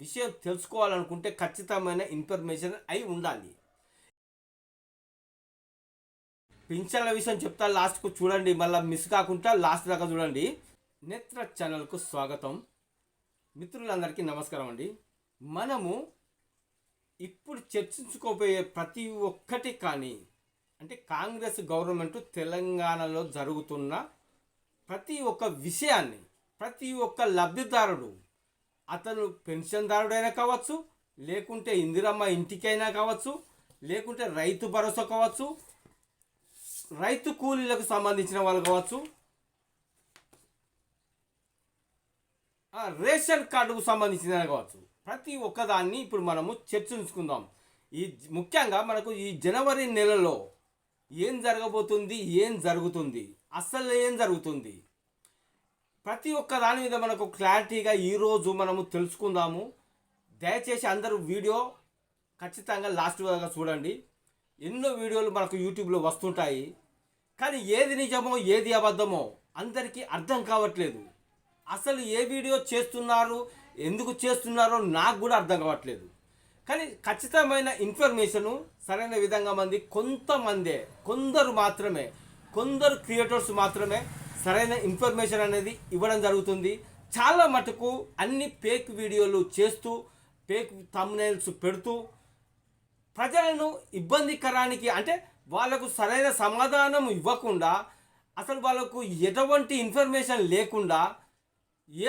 విషయం తెలుసుకోవాలనుకుంటే ఖచ్చితమైన ఇన్ఫర్మేషన్ అయి ఉండాలి. పింఛన్ల విషయం చెప్తా, లాస్ట్కు చూడండి, మళ్ళీ మిస్ కాకుండా లాస్ట్ దాకా చూడండి. నేత్ర ఛానల్కు స్వాగతం. మిత్రులందరికీ నమస్కారం అండి. మనము ఇప్పుడు చర్చించుకోబోయే ప్రతి ఒక్కటి కానీ అంటే కాంగ్రెస్ గవర్నమెంట్ తెలంగాణలో జరుగుతున్న ప్రతి ఒక్క విషయాన్ని, ప్రతి ఒక్క లబ్ధిదారుడు, అతను పెన్షన్దారుడైనా కావచ్చు, లేకుంటే ఇందిరమ్మ ఇంటికైనా కావచ్చు, లేకుంటే రైతు భరోసా కావచ్చు, రైతు కూలీలకు సంబంధించిన వాళ్ళు కావచ్చు, రేషన్ కార్డుకు సంబంధించిన కావచ్చు, ప్రతి ఒక్కదాన్ని ఇప్పుడు మనము చర్చించుకుందాం. ముఖ్యంగా మనకు ఈ జనవరి నెలలో ఏం జరగబోతుంది, ఏం జరుగుతుంది, అసలు ఏం జరుగుతుంది, ప్రతి ఒక్క దాని మీద మనకు క్లారిటీగా ఈరోజు మనము తెలుసుకుందాము. దయచేసి అందరూ వీడియో ఖచ్చితంగా లాస్ట్ వరకు చూడండి. ఎన్నో వీడియోలు మనకు యూట్యూబ్లో వస్తుంటాయి, కానీ ఏది నిజమో ఏది అబద్ధమో అందరికీ అర్థం కావట్లేదు. అసలు ఏ వీడియో చేస్తున్నారు, ఎందుకు చేస్తున్నారో నాకు కూడా అర్థం కావట్లేదు. కానీ ఖచ్చితమైన ఇన్ఫర్మేషను సరైన విధంగా కొందరు క్రియేటర్స్ మాత్రమే సరైన ఇన్ఫర్మేషన్ అనేది ఇవ్వడం జరుగుతుంది. చాలా మటుకు అన్ని ఫేక్ వీడియోలు చేస్తూ, ఫేక్ థంబ్నెయిల్స్ పెడుతూ ప్రజలను ఇబ్బందికరానికి, అంటే వాళ్ళకు సరైన సమాధానం ఇవ్వకుండా, అసలు వాళ్ళకు ఎటువంటి ఇన్ఫర్మేషన్ లేకుండా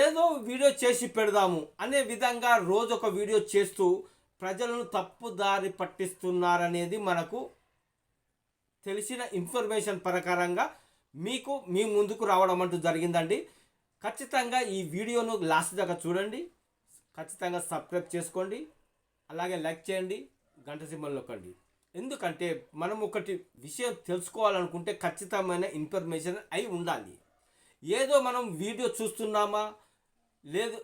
ఏదో వీడియో చేసి పెడదాము అనే విధంగా రోజొక వీడియో చేస్తూ ప్రజలను తప్పుదారి పట్టిస్తున్నారనేది మనకు తెలిసిన ఇన్ఫర్మేషన్ ప్రకారంగా మీ ముందుకు రావడం అంటూ జరిగిందండి. ఖచ్చితంగా ఈ వీడియోను లాస్ట్ దాకా చూడండి, ఖచ్చితంగా సబ్స్క్రైబ్ చేసుకోండి, అలాగే లైక్ చేయండి, గంట సింబల్ నొక్కండి. ఎందుకంటే మనం ఒకటి విషయం తెలుసుకోవాలనుకుంటే ఖచ్చితమైన ఇన్ఫర్మేషన్ అయి ఉండాలి. ఏదో మనం వీడియో చూస్తున్నామా లేదు,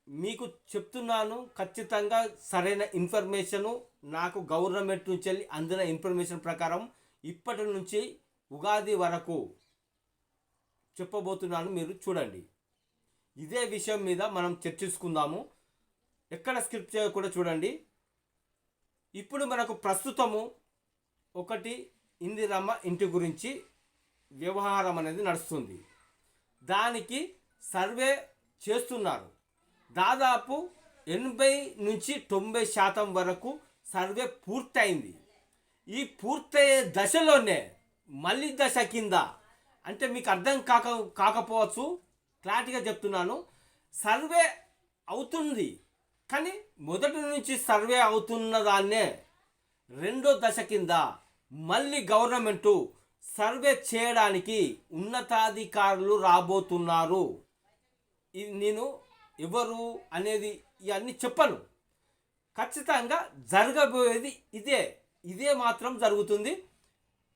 మీకు చెప్తున్నాను, ఖచ్చితంగా సరైన ఇన్ఫర్మేషను నాకు గవర్నమెంట్ నుంచి వెళ్ళి అందిన ఇన్ఫర్మేషన్ ప్రకారం ఇప్పటి నుంచి ఉగాది వరకు చెప్పబోతున్నాను, మీరు చూడండి. ఇదే విషయం మీద మనం చర్చించుకుందాము, ఎక్కడ స్క్రిప్ట్ చేయకుండా చూడండి. ఇప్పుడు మనకు ప్రస్తుతము ఒకటి ఇందిరమ్మ ఇంటి గురించి వ్యవహారం అనేది నడుస్తుంది. దానికి సర్వే చేస్తున్నారు. దాదాపు 80-90% వరకు సర్వే పూర్తయింది. ఈ పూర్తయ్యే దశలోనే మళ్ళీ దశ కింద, అంటే మీకు అర్థం కాకపోవచ్చు, క్లారిటీగా చెప్తున్నాను. సర్వే అవుతుంది, కానీ మొదటి నుంచి సర్వే అవుతున్న దాన్నే రెండో దశ కింద మళ్ళీ గవర్నమెంటు సర్వే చేయడానికి ఉన్నతాధికారులు రాబోతున్నారు. ఇది నేను ఎవరు అనేది ఇవన్నీ చెప్పను, ఖచ్చితంగా జరగబోయేది ఇదే మాత్రం జరుగుతుంది.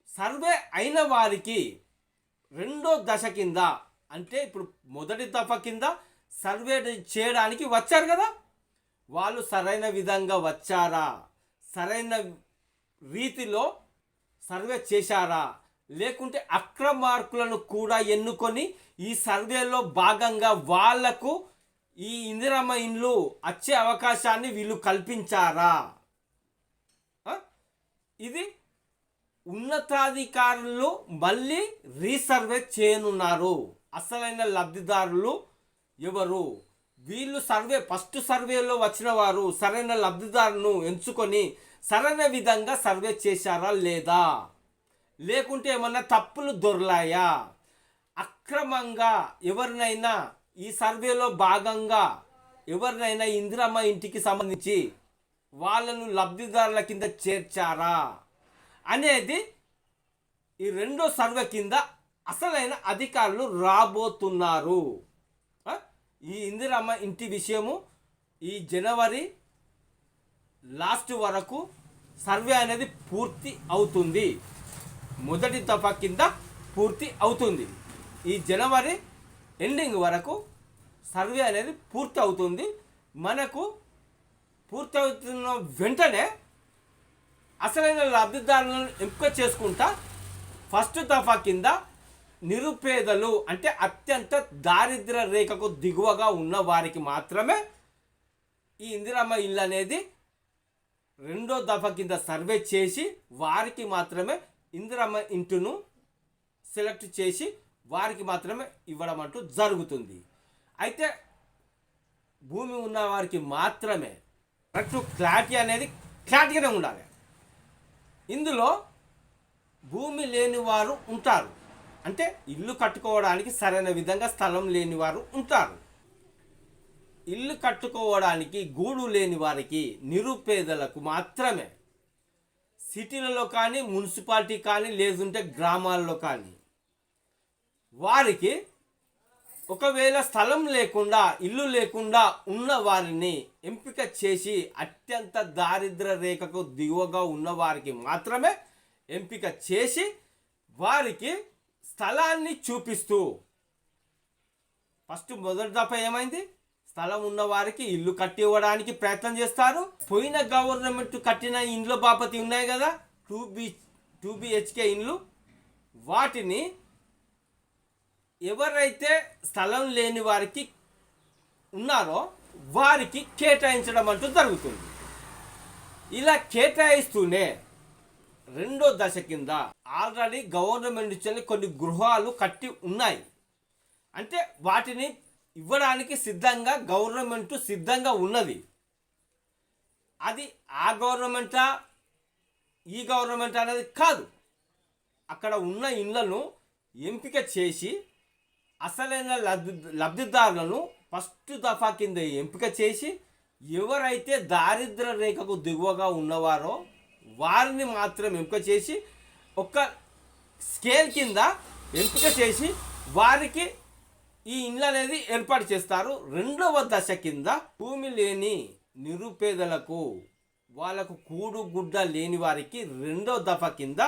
సర్వే అయిన వారికి రెండో దశ కింద, అంటే ఇప్పుడు మొదటి దఫా కింద సర్వే చేయడానికి వచ్చారు కదా, వాళ్ళు సరైన విధంగా వచ్చారా, సరైన రీతిలో సర్వే చేశారా, లేకుంటే అక్రమార్కులను కూడా ఎన్నుకొని ఈ సర్వేలో భాగంగా వాళ్లకు ఈ ఇందిరమ్మ ఇండ్లు వచ్చే అవకాశాన్ని వీళ్ళు కల్పించారా, ఇది ఉన్నతాధికారులు మళ్ళీ రీసర్వే చేయనున్నారు. అసలైన లబ్ధిదారులు ఎవరు, వీళ్ళు ఫస్ట్ సర్వేలో వచ్చిన వారు సరైన లబ్ధిదారును ఎంచుకొని సరైన విధంగా సర్వే చేశారా లేదా, లేకుంటే ఏమన్నా తప్పులు దొర్లాయా, అక్రమంగా ఎవరినైనా ఈ సర్వేలో భాగంగా ఎవరినైనా ఇందిరమ్మ ఇంటికి సంబంధించి వాళ్ళను లబ్ధిదారుల కింద చేర్చారా అనేది ఈ రెండో సర్వే కింద అసలైన అధికారులు రాబోతున్నారు. ఈ ఇందిరమ్మ ఇంటి విషయము ఈ జనవరి లాస్ట్ వరకు సర్వే అనేది పూర్తి అవుతుంది, మొదటి దఫా కింద పూర్తి అవుతుంది. ఈ జనవరి ఎండింగ్ వరకు సర్వే అనేది పూర్తి అవుతుంది. మనకు పూర్తి అవుతున్న వెంటనే అసలైన లబ్ధిదారులను ఎంపిక చేసుకుంటా ఫస్ట్ దఫా కింద నిరుపేదలు, అంటే అత్యంత దారిద్ర్య రేఖకు దిగువగా ఉన్న వారికి మాత్రమే ఈ ఇందిరమ్మ ఇల్లు అనేది రెండో దఫా కింద సర్వే చేసి వారికి మాత్రమే ఇందిరమ్మ ఇంటిను సెలెక్ట్ చేసి వారికి మాత్రమే ఇవ్వడం అంటూ జరుగుతుంది. అయితే భూమి ఉన్న వారికి మాత్రమే కరెక్ట్ క్లారిటీగానే ఉండాలి. ఇందులో భూమి లేని వారు ఉంటారు, అంటే ఇల్లు కట్టుకోవడానికి సరైన విధంగా స్థలం లేని వారు ఉంటారు. ఇల్లు కట్టుకోవడానికి గూడు లేని వారికి, నిరుపేదలకు మాత్రమే సిటీలలో కానీ, మున్సిపాలిటీ కానీ, లేదంటే గ్రామాల్లో కానీ వారికి ఒకవేళ స్థలం లేకుండా, ఇల్లు లేకుండా ఉన్న వారిని ఎంపిక చేసి అత్యంత దారిద్ర రేఖకు దిగువగా ఉన్న వారికి మాత్రమే ఎంపిక చేసి వారికి స్థలాన్ని చూపిస్తూ ఫస్ట్ మొదటి దఫా ఏమైంది, స్థలం ఉన్న వారికి ఇల్లు కట్టి ఇవ్వడానికి ప్రయత్నం చేస్తారు. పోయిన గవర్నమెంట్ కట్టిన ఇండ్ల బాపతి ఉన్నాయి కదా, 2 BHK ఇండ్లు, వాటిని ఎవరైతే స్థలం లేని వారికి ఉన్నారో వారికి కేటాయించడం అంటూ జరుగుతుంది. ఇలా కేటాయిస్తూనే రెండో దశ కింద ఆల్రెడీ గవర్నమెంట్ నుంచి కొన్ని గృహాలు కట్టి ఉన్నాయి, అంటే వాటిని ఇవ్వడానికి సిద్ధంగా గవర్నమెంట్ సిద్ధంగా ఉన్నది. అది ఆ గవర్నమెంటా ఈ గవర్నమెంట్ అనేది కాదు, అక్కడ ఉన్న ఇళ్లను ఎంపిక చేసి అసలైన లబ్ధిదారులను ఫస్ట్ దఫా కింద ఎంపిక చేసి ఎవరైతే దారిద్ర రేఖకు దిగువగా ఉన్నవారో వారిని మాత్రం ఎంపిక చేసి ఒక స్కేల్ కింద ఎంపిక చేసి వారికి ఈ ఇండ్లు అనేది ఏర్పాటు చేస్తారు. రెండవ దశ కింద భూమి లేని నిరుపేదలకు, వాళ్ళకు కూడు గుడ్డ లేని వారికి రెండో దఫా కింద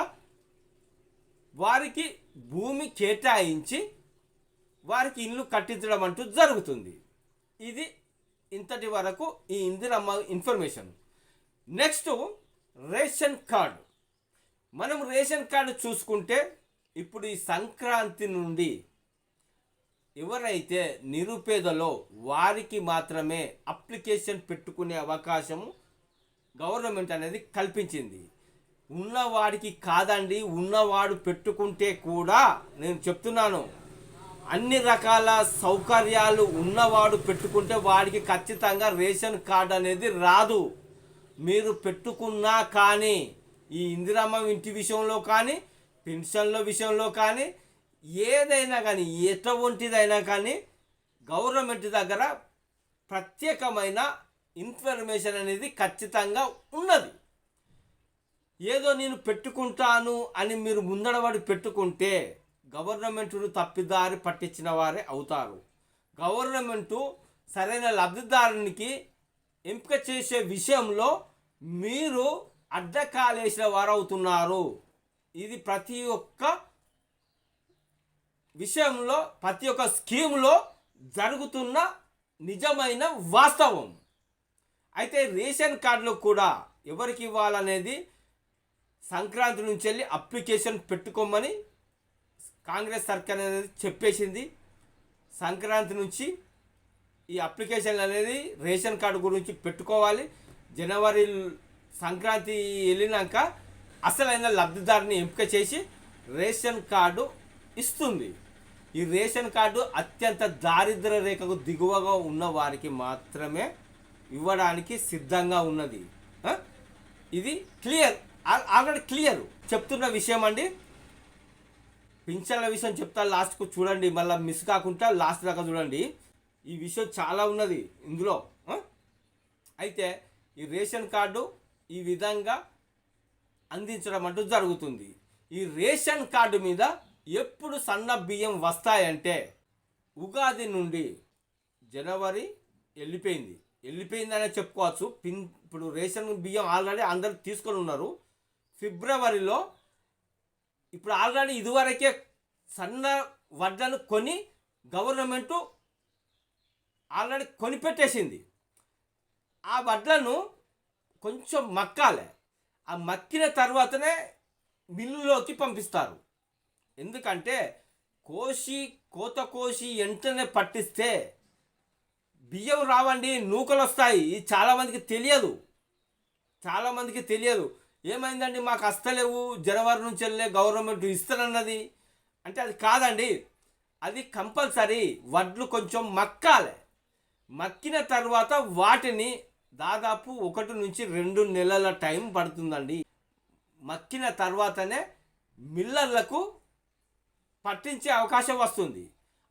వారికి భూమి కేటాయించి వారికి ఇల్లు కట్టించడం అంటూ జరుగుతుంది. ఇది ఇంతటి వరకు ఈ Indiramma information. Next ration card. మనం రేషన్ కార్డు చూసుకుంటే ఇప్పుడు ఈ సంక్రాంతి నుండి ఎవరైతే నిరుపేదలో వారికి మాత్రమే అప్లికేషన్ పెట్టుకునే అవకాశము గవర్నమెంట్ అనేది కల్పించింది. ఉన్నవాడికి కాదండి, ఉన్నవాడు పెట్టుకుంటే కూడా నేను చెప్తున్నాను, అన్ని రకాల సౌకర్యాలు ఉన్నవాడు పెట్టుకుంటే వాడికి ఖచ్చితంగా రేషన్ కార్డు అనేది రాదు. మీరు పెట్టుకున్నా కానీ ఈ ఇందిరమ్మ ఇంటి విషయంలో కానీ, పెన్షన్ల విషయంలో కానీ, ఏదైనా కానీ ఎటువంటిదైనా కానీ గవర్నమెంట్ దగ్గర ప్రత్యేకమైన ఇన్ఫర్మేషన్ అనేది ఖచ్చితంగా ఉన్నది. ఏదో నేను పెట్టుకుంటాను అని మీరు ముందడబడి పెట్టుకుంటే గవర్నమెంటును తప్పిదారి పట్టించిన వారే అవుతారు. గవర్నమెంటు సరైన లబ్ధిదారునికి ఎంపిక చేసే విషయంలో మీరు అడ్డకాలేసిన వారు అవుతున్నారు. ఇది ప్రతి ఒక్క విషయంలో, ప్రతి ఒక్క స్కీములో జరుగుతున్న నిజమైన వాస్తవం. అయితే రేషన్ కార్డులో కూడా ఎవరికి ఇవ్వాలనేది సంక్రాంతి నుంచి వెళ్ళి అప్లికేషన్ పెట్టుకోమని కాంగ్రెస్ సర్కార్ అనేది చెప్పేసింది. సంక్రాంతి నుంచి ఈ అప్లికేషన్ అనేది రేషన్ కార్డు గురించి పెట్టుకోవాలి. జనవరి సంక్రాంతి వెళ్ళినాక అసలైన లబ్ధిదారుని ఎంపిక చేసి రేషన్ కార్డు ఇస్తుంది. ఈ రేషన్ కార్డు అత్యంత దారిద్ర రేఖకు దిగువగా ఉన్న వారికి మాత్రమే ఇవ్వడానికి సిద్ధంగా ఉన్నది. ఇది క్లియర్, ఆల్రెడీ క్లియర్ చెప్తున్న విషయం అండి. పింఛన్ల విషయం చెప్తా, లాస్ట్కు చూడండి, మళ్ళీ మిస్ కాకుండా లాస్ట్ దాకా చూడండి. ఈ విషయం చాలా ఉన్నది ఇందులో. అయితే ఈ రేషన్ కార్డు ఈ విధంగా అందించడం అంటూ జరుగుతుంది. ఈ రేషన్ కార్డు మీద ఎప్పుడు సన్న బియ్యం వస్తాయంటే ఉగాది నుండి, జనవరి వెళ్ళిపోయిందనే చెప్పుకోవచ్చు. ఇప్పుడు రేషన్ బియ్యం ఆల్రెడీ అందరూ తీసుకొని ఉన్నారు. ఫిబ్రవరిలో ఇప్పుడు ఆల్రెడీ ఇదివరకే సన్న వడ్లను కొని గవర్నమెంటు ఆల్రెడీ కొనిపెట్టేసింది. ఆ వడ్లను కొంచెం మక్కాలి. ఆ మక్కిన తర్వాతనే మిల్లులోకి పంపిస్తారు. ఎందుకంటే కోత కోసి వెంటనే పట్టిస్తే బియ్యం రావండి, నూకలు వస్తాయి. ఇది చాలామందికి తెలియదు. ఏమైందండి మాకు వస్తలేవు, జనవరి నుంచి వెళ్ళే గవర్నమెంట్ ఇస్తానన్నది అంటే అది కాదండి. అది కంపల్సరీ వడ్లు కొంచెం మక్కాలి. మక్కిన తర్వాత వాటిని దాదాపు 1 నుంచి 2 నెలల టైం పడుతుందండి. మక్కిన తర్వాతనే మిల్లర్లకు పట్టించే అవకాశం వస్తుంది.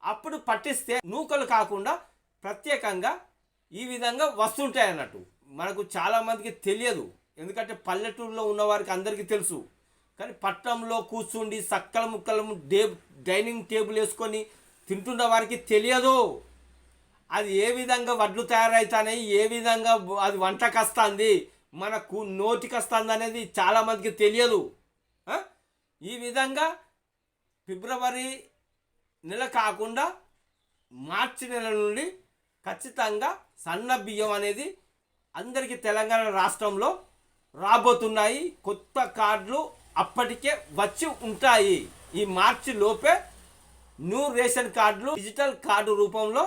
అప్పుడు పట్టిస్తే నూకలు కాకుండా ప్రత్యేకంగా ఈ విధంగా వస్తుంటాయి అన్నట్టు. మనకు చాలామందికి తెలియదు, ఎందుకంటే పల్లెటూరులో ఉన్న వారికి అందరికీ తెలుసు. కానీ పట్టణంలో కూర్చుండి సక్కల ముక్కలు డైనింగ్ టేబుల్ వేసుకొని తింటున్న వారికి తెలియదు అది ఏ విధంగా వడ్లు తయారవుతాయి, ఏ విధంగా అది వంటకు వస్తుంది, మనకు నోటికి వస్తుంది అనేది చాలామందికి తెలియదు. ఈ విధంగా ఫిబ్రవరి నెల కాకుండా మార్చి నెల నుండి ఖచ్చితంగా సన్న బియ్యం అనేది అందరికీ తెలంగాణ రాష్ట్రంలో రాబోతున్నాయి. కొత్త కార్డులు అప్పటికే వచ్చి ఉంటాయి. ఈ మార్చి లోపే న్యూ రేషన్ కార్డులు డిజిటల్ కార్డు రూపంలో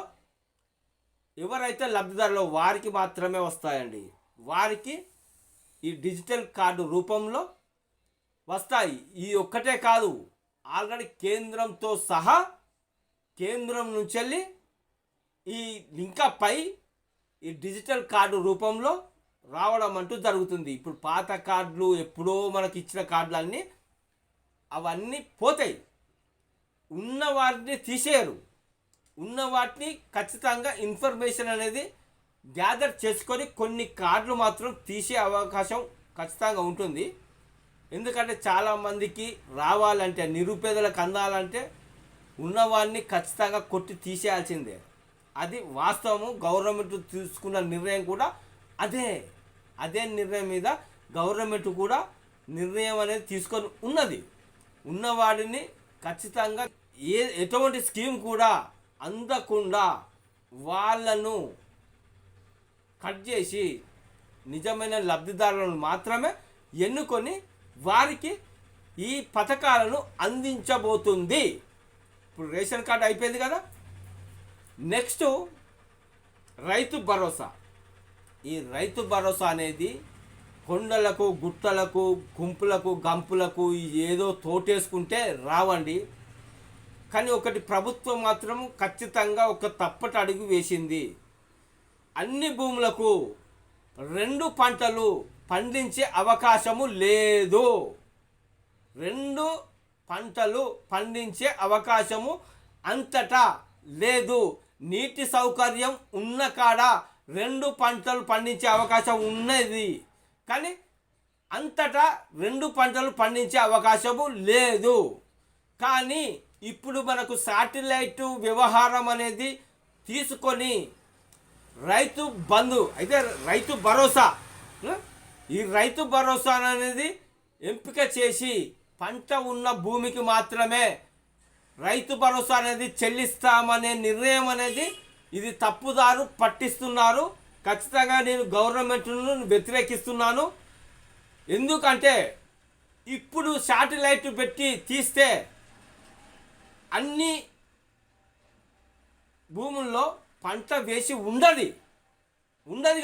ఎవరైతే లబ్ధిదారులో వారికి మాత్రమే వస్తాయండి. వారికి ఈ డిజిటల్ కార్డు రూపంలో వస్తాయి. ఈ ఒక్కటే కాదు, ఆల్రెడీ కేంద్రంతో సహా కేంద్రం నుంచి వెళ్ళి ఈ ఇంకా పై ఈ డిజిటల్ కార్డు రూపంలో రావడం అంటూ జరుగుతుంది. ఇప్పుడు పాత కార్డులు ఎప్పుడో మనకి ఇచ్చిన కార్డులన్నీ అవన్నీ పోతాయి. ఉన్న వాటిని తీసేయరు. ఉన్న వాటిని ఖచ్చితంగా ఇన్ఫర్మేషన్ అనేది గ్యాదర్ చేసుకొని కొన్ని కార్డులు మాత్రం తీసే అవకాశం ఖచ్చితంగా ఉంటుంది. ఎందుకంటే చాలామందికి రావాలంటే, నిరుపేదలకు అందాలంటే ఉన్నవాడిని ఖచ్చితంగా కొట్టి తీసేయాల్సిందే. అది వాస్తవము. గవర్నమెంట్ తీసుకున్న నిర్ణయం కూడా అదే నిర్ణయం మీద గవర్నమెంట్ కూడా నిర్ణయం అనేది తీసుకొని ఉన్నది. ఉన్నవాడిని ఖచ్చితంగా ఎటువంటి స్కీమ్ కూడా అందకుండా వాళ్ళను కట్ చేసి నిజమైన లబ్ధిదారులను మాత్రమే ఎన్నుకొని వారికి ఈ పథకాలను అందించబోతుంది. ఇప్పుడు రేషన్ కార్డు అయిపోయింది కదా, నెక్స్ట్ రైతు భరోసా. ఈ రైతు భరోసా అనేది కొండలకు, గుట్టలకు, గుంపులకు, గంపులకు ఏదో తోటేసుకుంటే రావండి. కానీ ఒకటి ప్రభుత్వం మాత్రం ఖచ్చితంగా ఒక తప్పటి అడుగు వేసింది. అన్ని భూములకు 2 పంటలు పండించే అవకాశము లేదు. 2 పంటలు పండించే అవకాశము అంతటా లేదు. నీటి సౌకర్యం ఉన్న కాడ 2 పంటలు పండించే అవకాశం ఉన్నది, కానీ అంతటా 2 పంటలు పండించే అవకాశము లేదు. కానీ ఇప్పుడు మనకు శాటిలైట్ వ్యవహారం అనేది తీసుకొని రైతు బంధు అయితే రైతు భరోసా, ఈ రైతు భరోసా అనేది ఎంపిక చేసి పంట ఉన్న భూమికి మాత్రమే రైతు భరోసా అనేది చెల్లిస్తామనే నిర్ణయం అనేది ఇది తప్పుదారు పట్టిస్తున్నారు. ఖచ్చితంగా నేను గవర్నమెంట్ను వ్యతిరేకిస్తున్నాను. ఎందుకంటే ఇప్పుడు శాటిలైట్ పెట్టి తీస్తే అన్ని భూముల్లో పంట వేసి ఉండదు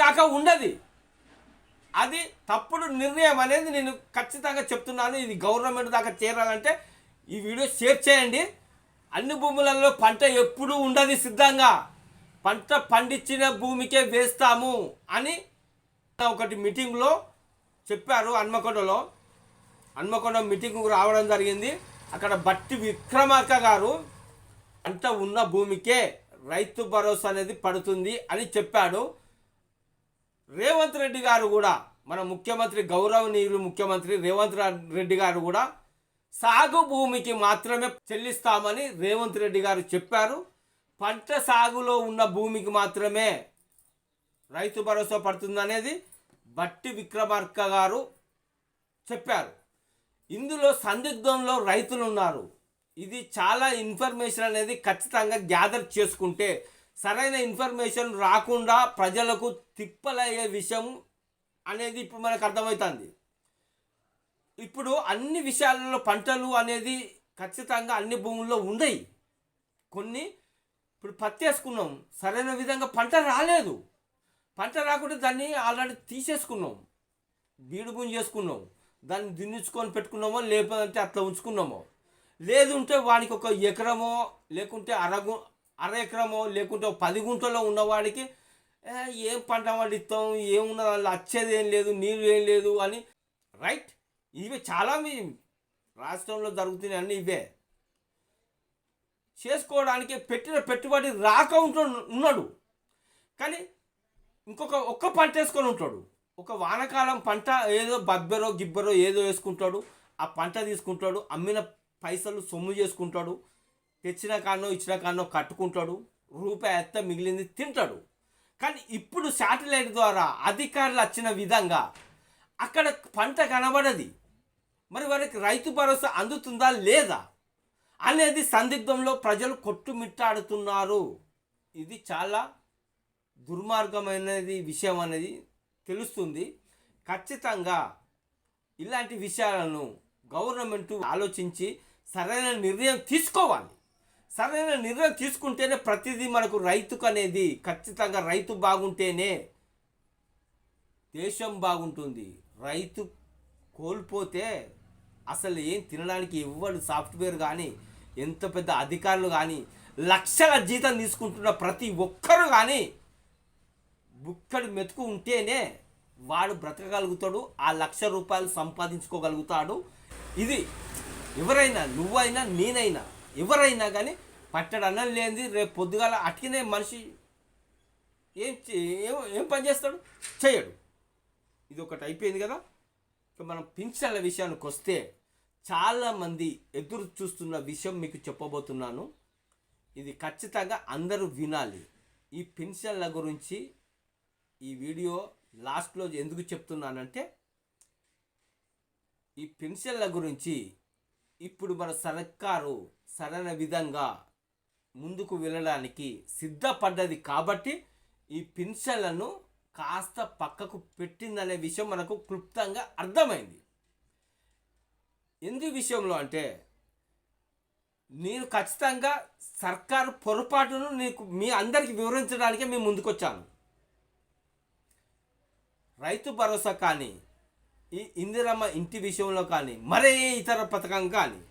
కాక ఉండదు. అది తప్పుడు నిర్ణయం అనేది నేను ఖచ్చితంగా చెప్తున్నాను. ఇది గవర్నమెంట్ దాకా చేరాలంటే ఈ వీడియో షేర్ చేయండి. అన్ని భూములలో పంట ఎప్పుడూ ఉండదు, సిద్ధంగా పంట పండించిన భూమికే వేస్తాము అని ఒకటి మీటింగ్లో చెప్పారు. హన్మకొండ మీటింగ్కు రావడం జరిగింది. అక్కడ బట్టి విక్రమార్క గారు పంట ఉన్న భూమికే రైతు భరోసా అనేది పడుతుంది అని చెప్పాడు. రేవంత్ రెడ్డి గారు కూడా, మన ముఖ్యమంత్రి, గౌరవనీయులు ముఖ్యమంత్రి రేవంత్ రెడ్డి గారు కూడా సాగు భూమికి మాత్రమే చెల్లిస్తామని రేవంత్ రెడ్డి గారు చెప్పారు. పంట సాగులో ఉన్న భూమికి మాత్రమే రైతు భరోసా పడుతుంది అనేది బట్టి విక్రమార్క గారు చెప్పారు. ఇందులో సందిగ్ధంలో రైతులు ఉన్నారు. ఇది చాలా ఇన్ఫర్మేషన్ అనేది ఖచ్చితంగా గ్యాదర్ చేసుకుంటే, సరైన ఇన్ఫర్మేషన్ రాకుండా ప్రజలకు తిప్పలయ్యే విషయం అనేది ఇప్పుడు మనకు అర్థమవుతుంది. ఇప్పుడు అన్ని విషయాలలో పంటలు అనేది ఖచ్చితంగా అన్ని భూముల్లో ఉన్నాయి. కొన్ని ఇప్పుడు పత్తి వేసుకున్నాం, సరైన విధంగా పంట రాలేదు. పంట రాకుంటే దాన్ని ఆల్రెడీ తీసేసుకున్నాం, బీడు గుంజ చేసుకున్నాం, దాన్ని దున్నించుకొని పెట్టుకున్నామో, లేకపోతే అట్లా ఉంచుకున్నామో. లేదు ఉంటే వాడికి ఒక ఎకరమో లేకుంటే అర ఎకరమో లేకుంటే 10 గుంటలో ఉన్నవాడికి ఏం పంట పండిస్తాం, ఏమున్న వాళ్ళు వచ్చేది ఏం లేదు, నీళ్ళు ఏం లేదు అని. రైట్, ఇవే చాలా మీ రాష్ట్రంలో జరుగుతున్నాయి, అన్నీ ఇవే. చేసుకోవడానికి పెట్టిన పెట్టుబడి రాక ఉన్నాడు, కానీ ఒక్క పంట వేసుకొని ఉంటాడు. ఒక వానకాలం పంట ఏదో బబ్బెరో గిబ్బెరో ఏదో వేసుకుంటాడు, ఆ పంట తీసుకుంటాడు, అమ్మిన పైసలు సొమ్ము చేసుకుంటాడు, తెచ్చిన కాన్నో ఇచ్చిన కాన్నో కట్టుకుంటాడు, రూపాయి ఎత్త మిగిలింది తింటాడు. కానీ ఇప్పుడు శాటిలైట్ ద్వారా అధికారులు వచ్చిన విధంగా అక్కడ పంట కనబడది. మరి వారికి రైతు భరోసా అందుతుందా లేదా అనేది సందిగ్ధంలో ప్రజలు కొట్టుమిట్టాడుతున్నారు. ఇది చాలా దుర్మార్గమైనది విషయం అనేది తెలుస్తుంది. ఖచ్చితంగా ఇలాంటి విషయాలను గవర్నమెంట్ ఆలోచించి సరైన నిర్ణయం తీసుకోవాలి. సరైన నిర్ణయం తీసుకుంటేనే ప్రతిదీ మనకు రైతుకు అనేది, ఖచ్చితంగా రైతు బాగుంటేనే దేశం బాగుంటుంది. రైతు కోల్పోతే అసలు ఏం తినడానికి ఇవ్వడు. సాఫ్ట్వేర్ కానీ, ఎంత పెద్ద అధికారులు కానీ, లక్షల జీతం తీసుకుంటున్న ప్రతి ఒక్కరు కానీ బుక్కడు మెతుకు ఉంటేనే వాడు బ్రతకగలుగుతాడు, ఆ ₹1,00,000 సంపాదించుకోగలుగుతాడు. ఇది ఎవరైనా, నువ్వైనా నేనైనా ఎవరైనా కానీ పట్టడు అన్నం లేనిది రేపు పొద్దుగాల అట్కినే మనిషి ఏం ఏం పని చేస్తాడు, చేయడు. ఇది ఒకటి అయిపోయింది కదా. ఇక మనం పింఛన్ల విషయానికి వస్తే చాలామంది ఎదురు చూస్తున్న విషయం మీకు చెప్పబోతున్నాను. ఇది ఖచ్చితంగా అందరూ వినాలి. ఈ పింఛన్ల గురించి ఈ వీడియో లాస్ట్లో ఎందుకు చెప్తున్నానంటే, ఈ పెన్షన్ల గురించి ఇప్పుడు మన సర్కారు సరైన విధంగా ముందుకు వెళ్ళడానికి సిద్ధపడ్డది కాబట్టి ఈ పెన్షన్లను కాస్త పక్కకు పెట్టిందనే విషయం మనకు క్లుప్తంగా అర్థమైంది. ఎందు విషయంలో అంటే, నేను ఖచ్చితంగా సర్కారు పొరపాటును మీ అందరికీ వివరించడానికే మేము ముందుకొచ్చాను. రైతు భరోసా కానీ, ఈ ఇందిరమ్మ ఇంటి విషయంలో కానీ, మరే ఇతర పథకం కానీ,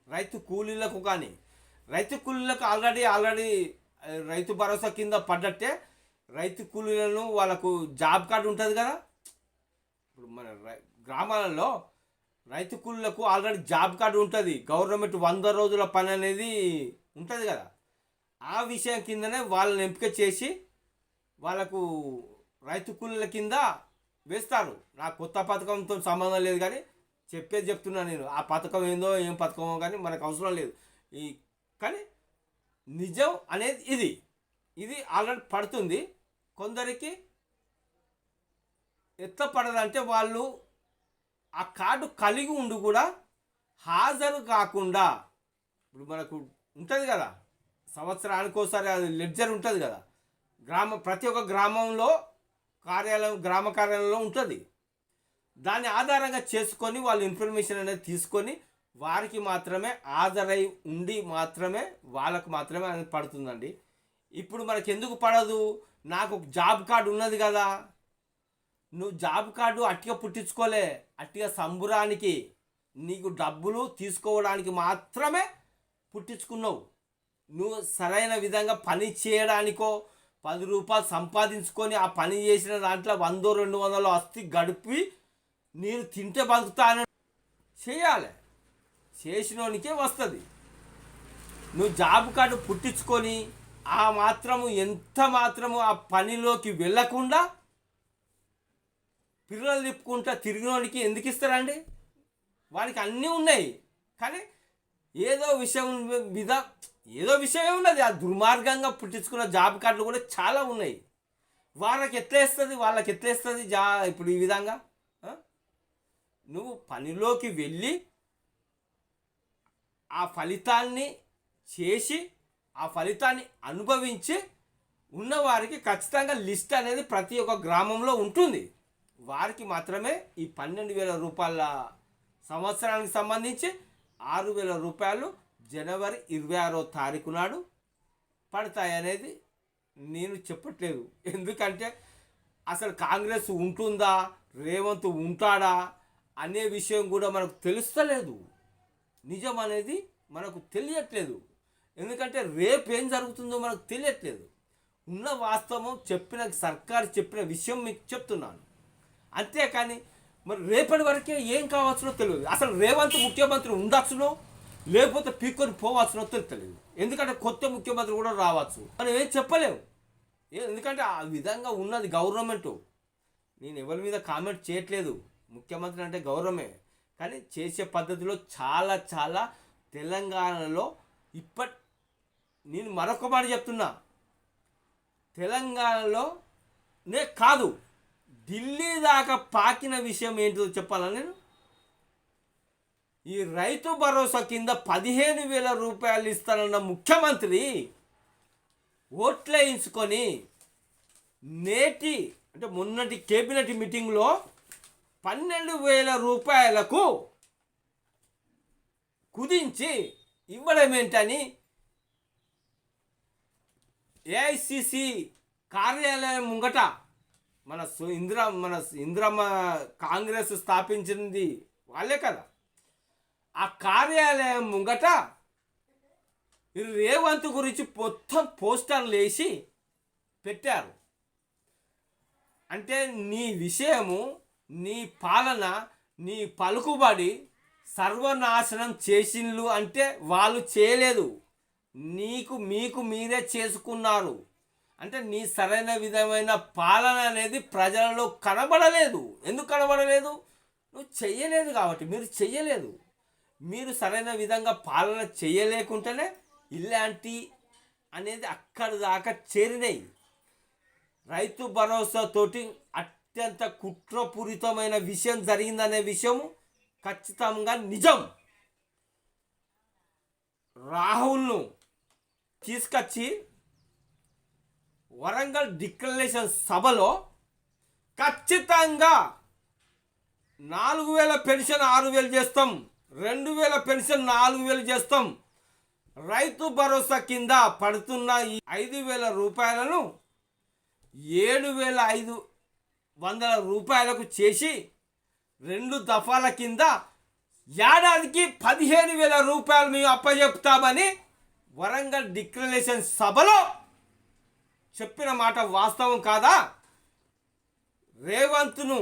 రైతు కూలీలకు కానీ, రైతు కూలీలకు ఆల్రెడీ రైతు భరోసా కింద పడ్డట్టే రైతు కూలీలను వాళ్ళకు జాబ్ కార్డు ఉంటుంది కదా. ఇప్పుడు మన గ్రామాలలో రైతు కూలీలకు ఆల్రెడీ జాబ్ కార్డు ఉంటుంది. గవర్నమెంట్ 100 రోజుల పని అనేది ఉంటుంది కదా. ఆ విషయం కిందనే వాళ్ళని ఎంపిక చేసి వాళ్ళకు రైతు కూలీల కింద వేస్తారు. నా కొత్త పథకంతో సంబంధం లేదు, కానీ చెప్పేది చెప్తున్నా నేను. ఆ పథకం ఏందో ఏం పథకమో కానీ మనకు అవసరం లేదు. కానీ నిజం అనేది ఇది ఆల్రెడీ పడుతుంది. కొందరికి ఎట్లా పడదంటే, వాళ్ళు ఆ కార్డు కలిగి ఉండి కూడా హాజరు కాకుండా, ఇప్పుడు మనకు ఉంటుంది కదా సంవత్సరానికి ఒకసారి అది లెడ్జర్ ఉంటుంది కదా, ప్రతి ఒక్క గ్రామంలో గ్రామ కార్యాలయంలో ఉంటుంది. దాన్ని ఆధారంగా చేసుకొని వాళ్ళు ఇన్ఫర్మేషన్ అనేది తీసుకొని వారికి మాత్రమే హాజరై ఉండి మాత్రమే వాళ్ళకు మాత్రమే అనేది పడుతుందండి. ఇప్పుడు మనకి ఎందుకు పడదు? నాకు జాబ్ కార్డు ఉన్నది కదా. నువ్వు జాబ్ కార్డు అట్టిగా పుట్టించుకోలే, అట్టిగా సంబురానికి నీకు డబ్బులు తీసుకోవడానికి మాత్రమే పుట్టించుకున్నావు. నువ్వు సరైన విధంగా పని చేయడానికో, ₹10 సంపాదించుకొని ఆ పని చేసిన దాంట్లో 100-200 అస్తి గడిపి నేను తింటే బతుకుతాను చేయాలి. చేసినోనికే వస్తుంది. నువ్వు జాబ్ కార్డు పుట్టించుకొని ఆ మాత్రము ఎంత మాత్రము ఆ పనిలోకి వెళ్ళకుండా పిల్లలు తిప్పుకుంటా తిరిగినోడికి ఎందుకు ఇస్తారండి? వాడికి అన్నీ ఉన్నాయి, కానీ ఏదో విషయం ఉన్నది. ఆ దుర్మార్గంగా పుట్టించుకున్న జాబ్ కార్డులు కూడా చాలా ఉన్నాయి. వాళ్ళకి ఎట్లేస్తుంది ఇప్పుడు ఈ విధంగా నువ్వు పనిలోకి వెళ్ళి ఆ ఫలితాన్ని చేసి ఆ ఫలితాన్ని అనుభవించి ఉన్నవారికి ఖచ్చితంగా లిస్ట్ అనేది ప్రతి ఒక్క గ్రామంలో ఉంటుంది. వారికి మాత్రమే ఈ ₹12,000 సంవత్సరానికి సంబంధించి ₹6,000 జనవరి 26వ తారీఖు నాడు పడతాయి అనేది నేను చెప్పట్లేదు. ఎందుకంటే అసలు కాంగ్రెస్ ఉంటుందా, రేవంత్ ఉంటాడా అనే విషయం కూడా మనకు తెలుస్తలేదు. నిజం అనేది మనకు తెలియట్లేదు. ఎందుకంటే రేపు ఏం జరుగుతుందో మనకు తెలియట్లేదు. ఉన్న వాస్తవం చెప్పిన సర్కారు చెప్పిన విషయం మీకు చెప్తున్నాను. అంతేకాని మరి రేపటి వరకే ఏం కావాల్సినో తెలియదు. అసలు రేవంత్ ముఖ్యమంత్రి ఉండొచ్చునో లేకపోతే పీక్కొని పోవచ్చునో తెలియదు. ఎందుకంటే కొత్త ముఖ్యమంత్రి కూడా రావచ్చు, మనం ఏం చెప్పలేము. ఎందుకంటే ఆ విధంగా ఉన్నది గవర్నమెంటు. నేను ఎవరి మీద కామెంట్ చేయట్లేదు, ముఖ్యమంత్రి అంటే గౌరవమే. కానీ చేసే పద్ధతిలో చాలా చాలా తెలంగాణలో నేను మరొక మాట చెప్తున్నా, తెలంగాణలోనే కాదు ఢిల్లీ దాకా పాకిన విషయం ఏంటో చెప్పాలా నేను. ఈ రైతు భరోసా కింద 15,000 రూపాయలు ఇస్తానన్న ముఖ్యమంత్రి ఓట్లేయించుకొని అంటే మొన్నటి కేబినెట్ మీటింగ్లో 12,000 రూపాయలకు కుదించి ఇవ్వడం ఏంటని ఏఐసిసి కార్యాలయం ముంగట మన ఇందిరమ్మ కాంగ్రెస్ స్థాపించింది వాళ్ళే కదా, ఆ కార్యాలయం ముంగట రేవంత్ గురించి మొత్తం పోస్టర్లు వేసి పెట్టారు. అంటే నీ విషయము, నీ పాలన, నీ పలుకుబడి సర్వనాశనం చేసిండ్లు అంటే వాళ్ళు చేయలేదు, మీకు మీరే చేసుకున్నారు. అంటే నీ సరైన విధమైన పాలన అనేది ప్రజలలో కనబడలేదు. ఎందుకు కనబడలేదు? నువ్వు చెయ్యలేదు కాబట్టి. మీరు చెయ్యలేదు. మీరు సరైన విధంగా పాలన చేయలేకుంటేనే ఇలాంటి అనేది అక్కడి దాకా చేరినాయి. రైతు భరోసాతోటి అత్యంత కుట్రపూరితమైన విషయం జరిగిందనే విషయం ఖచ్చితంగా నిజం. రాహుల్ను తీసుకొచ్చి వరంగల్ డిక్లరేషన్ సభలో ఖచ్చితంగా 4,000 పెన్షన్ 6,000 చేస్తాం, 2,000 పెన్షన్ 4,000 చేస్తాం, రైతు భరోసా కింద పడుతున్న ఈ 5,000 రూపాయలను 7,500 రూపాయలకు చేసి 2 దఫాల కింద ఏడాదికి 15,000 రూపాయలు మేము అప్పచెప్తామని వరంగల్ డిక్లరేషన్ సభలో చెప్పిన మాట వాస్తవం కాదా? రేవంత్ను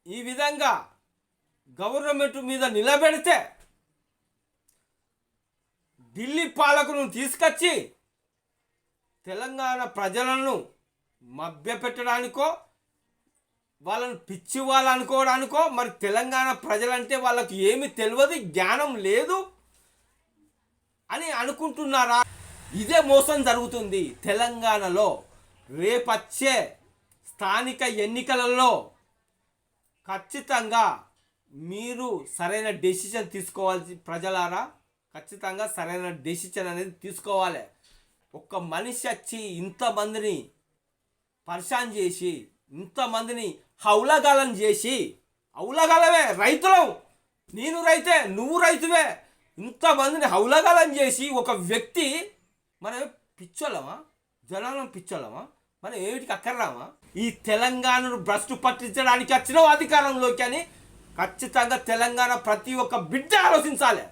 ఈ విధంగా గవర్నమెంట్ మీద నిలబెడితే ఢిల్లీ పాలకులను తీసుకొచ్చి తెలంగాణ ప్రజలను మభ్యపెట్టడానికో వాళ్ళని పిచ్చి వాళ్ళు అనుకోవడానికో, మరి తెలంగాణ ప్రజలంటే వాళ్ళకి ఏమి తెలియదు, జ్ఞానం లేదు అని అనుకుంటున్నారా? ఇదే మోసం జరుగుతుంది తెలంగాణలో. రేపచ్చే స్థానిక ఎన్నికలలో ఖచ్చితంగా మీరు సరైన డెసిషన్ తీసుకోవాల్సి, ప్రజలారా ఖచ్చితంగా సరైన డెసిషన్ అనేది తీసుకోవాలి. ఒక్క మనిషి వచ్చి ఇంతమందిని పరిశాన్ చేసి, ఇంతమందిని హౌలగాలం చేసి, హౌలగాలమే రైతులం, నేను రైతే నువ్వు రైతువే, ఇంతమందిని హౌలగాలం చేసి ఒక వ్యక్తి, మనం పిచ్చోళ్ళమా? జనాలను పిచ్చోళ్ళమా? మనం ఏమిటికి అక్కర్రామా? ఈ తెలంగాణను భ్రష్టు పట్టించడానికి వచ్చిన అధికారంలోకి అని ఖచ్చితంగా తెలంగాణ ప్రతి ఒక్క బిడ్డ ఆలోచించాలి.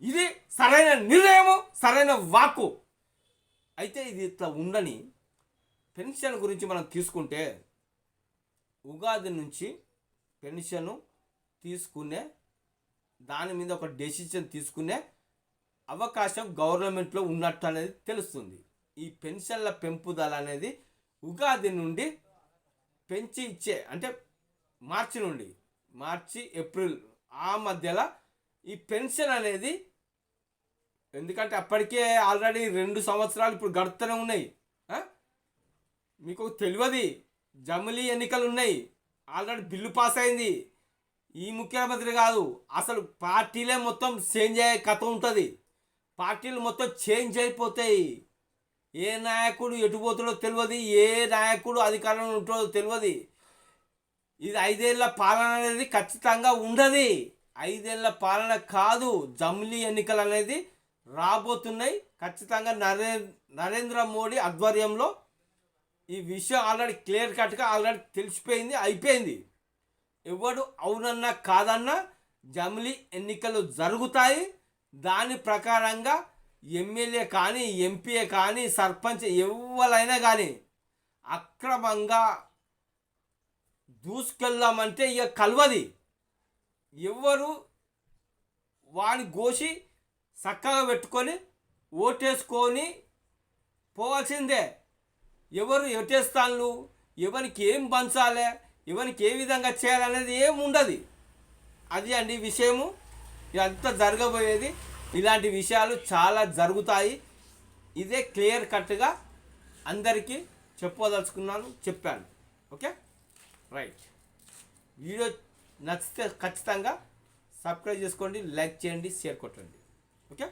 ఇది సరైన నిర్ణయము, సరైన వాక్కు. అయితే ఇది ఇట్లా ఉండని పెన్షన్ గురించి మనం తీసుకుంటే, ఉగాది నుంచి పెన్షన్ తీసుకునే దాని మీద ఒక డెసిషన్ తీసుకునే అవకాశం గవర్నమెంట్లో ఉన్నట్టు అనేది తెలుస్తుంది. ఈ పెన్షన్ల పెంపుదల అనేది ఉగాది నుండి పెంచి ఇచ్చే, అంటే మార్చి ఏప్రిల్ ఆ మధ్యలో ఈ పెన్షన్ అనేది, ఎందుకంటే అప్పటికే ఆల్రెడీ 2 సంవత్సరాలు ఇప్పుడు గడుస్తూనే ఉన్నాయి. మీకు తెలియదు, జమిలీ ఎన్నికలు ఉన్నాయి, ఆల్రెడీ బిల్లు పాస్ అయింది. ఈ ముఖ్యమంత్రి కాదు, అసలు పార్టీలే మొత్తం చేంజ్ అయ్యే కథ ఉంటుంది. పార్టీలు మొత్తం చేంజ్ అయిపోతాయి. ఏ నాయకుడు ఎటు పోతాడో తెలియదు, ఏ నాయకుడు అధికారంలో ఉంటుందో తెలియదు. ఇది 5 ఏళ్ల పాలన అనేది ఖచ్చితంగా ఉండదు. 5 ఏళ్ల పాలన కాదు, జమిలీ ఎన్నికలు అనేది రాబోతున్నాయి. ఖచ్చితంగా నరేంద్ర మోడీ ఆధ్వర్యంలో ఈ విషయం ఆల్రెడీ క్లియర్ కట్గా ఆల్రెడీ తెలిసిపోయింది, అయిపోయింది. ఎవడు అవునన్నా కాదన్నా జమిలీ ఎన్నికలు జరుగుతాయి. దాని ప్రకారంగా ఎమ్మెల్యే కానీ, ఎంపీ కానీ, సర్పంచ్ ఎవరైనా కానీ అక్రమంగా దూసుకెళ్దామంటే ఇక కలవది. ఎవరు వాని గోసి చక్కగా పెట్టుకొని ఓటేసుకొని పోవాల్సిందే. ఎవరు ఎటేస్తాను, ఎవరికి ఏం పంచాలి, ఎవరికి ఏ విధంగా చేయాలనేది ఏం ఉండదు. అది అండి విషయము. ఇదంతా జరగబోయేది. ఇలాంటి విషయాలు చాలా జరుగుతాయి. ఇదే క్లియర్ కట్గా అందరికీ చెప్పదలుచుకున్నాను, చెప్పాను. Okay, right. వీడియో నచ్చితే ఖచ్చితంగా సబ్స్క్రైబ్ చేసుకోండి, లైక్ చేయండి, షేర్ కొట్టండి. ఓకే.